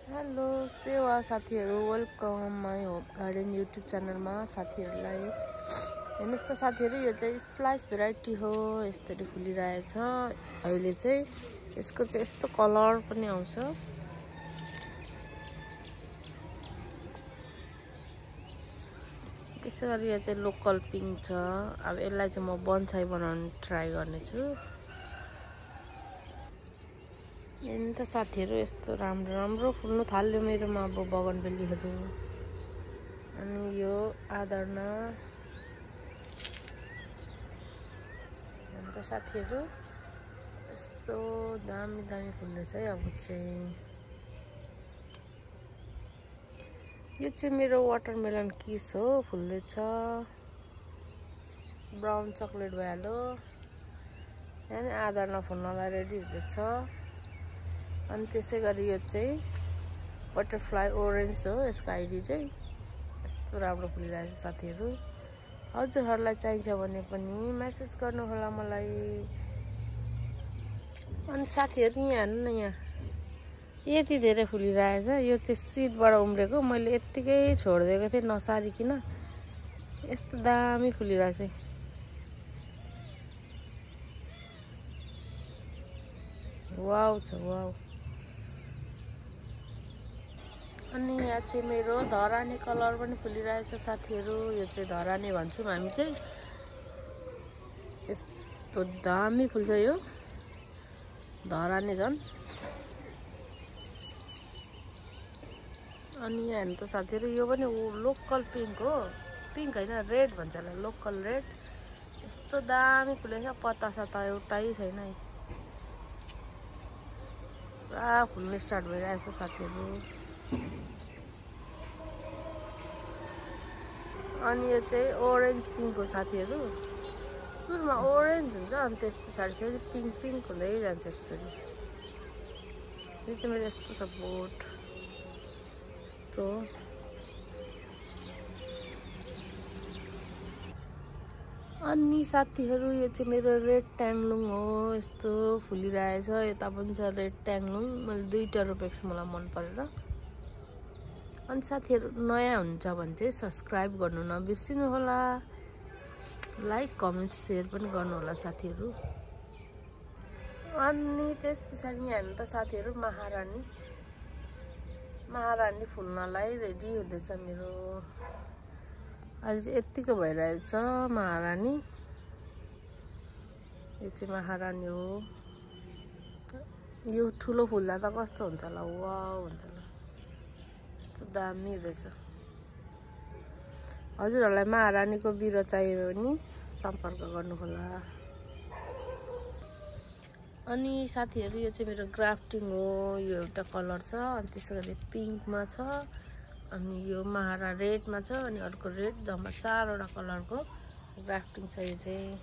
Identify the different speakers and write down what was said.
Speaker 1: Hello सेवा साथीहरू, welcome my home garden YouTube च्यानलमा। साथीहरूलाई हेर्नुहोस् त साथीहरू, यो चाहिँ स्प्लाइस भेराइटी हो। यस्तरी फुलिरहेछ। अहिले चाहिँ यसको चाहिँ यस्तो कलर पनि आउँछ। त्यसै गरी यो चाहिँ लोकल पिङ्क छ। अब यसलाई चाहिँ म बन्साई बनाउने ट्राई गर्नेछु। त साथीहरू यस्तो राम्रो राम्रो फुल्नु थाल्यो मेरोमा अब बगनबेलीहरू। अनि यो आदर्ना अन्त साथीहरू यस्तो दामी दामी फुल्दैछ है। अब चाहिँ यो चाहिँ मेरो वाटरमेलन किस हो, फुल्दैछ। ब्राउन चकलेट भइहाल्यो। यहाँ आदर्ना फुल्नलाई रेडी हुँदैछ। अनि त्यसै गरी यो चाहिँ बटरफ्लाई ओरेन्ज हो। यसको आइडी चाहिँ यस्तो राम्रो फुलिरहेछ साथीहरू। हजुरहरूलाई चाहिन्छ भने पनि मेसेज गर्नुहोला मलाई। अनि साथीहरू यहाँ हेर्नु न, यहाँ यति धेरै फुलिरहेछ। यो चाहिँ सिडबाट उम्रेको, मैले यत्तिकै छोडिदिएको थिएँ नसारिकन। यस्तो दामी फुलिरहेछ। वाउ छ वाउ। अनि यहाँ चाहिँ मेरो धरानी कलर पनि फुलिरहेछ साथीहरू। यो चाहिँ धरानी भन्छौँ हामी चाहिँ। यस्तो दामी फुल्छ यो धरानी झन्। अनि यहाँ हेर्नु त साथीहरू, यो पनि लोकल पिङ्क हो। पिङ्क होइन, रेड भन्छ होला, लोकल रेड। यस्तो दामी फुलेछ। पत्ता सत्ता एउटै छैन है। पुरा फुल्नु स्टार्ट भइरहेछ साथीहरू। अनि यो चाहिँ ओरेन्ज पिङ्क हो साथीहरू। सुरुमा ओरेन्ज हुन्छ, अनि त्यस पछाडि फेरि पिङ्क पिङ्क हुँदै जान्छ यसरी। यो चाहिँ मेरो यस्तो छ बोट यस्तो। अनि साथीहरू यो चाहिँ मेरो रेड ट्याङ्लुङ हो। यस्तो फुलिरहेछ। यता पनि छ रेड ट्याङ्लुङ। मैले 2टा रोपेको छु, मलाई मन परेर। अनि साथीहरू नयाँ हुन्छ भने चाहिँ सब्सक्राइब गर्नु नबिर्सिनु होला। लाइक कमेन्ट सेयर पनि गर्नु होला साथीहरू। अनि त्यस पछाडि यहाँ हेर्नु त साथीहरू, महारानी फुल्नलाई रेडी हुँदैछ मेरो। अहिले चाहिँ यत्तिको भइरहेछ महारानी। यो चाहिँ महारानी हो। यो ठुलो फुल्दा त कस्तो हुन्छ होला, वाउ हुन्छ होला। यस्तो दामी रहेछ। हजुरहरूलाई महारानीको बिरुवा चाहियो भने सम्पर्क गर्नुहोला। अनि साथीहरू यो चाहिँ मेरो ग्राफ्टिङ हो। यो एउटा कलर छ, अनि त्यसै गरी पिङ्कमा छ, अनि यो रेडमा छ, अनि अर्को रेड। जम्मा 4वटा कलरको ग्राफ्टिङ छ यो चाहिँ।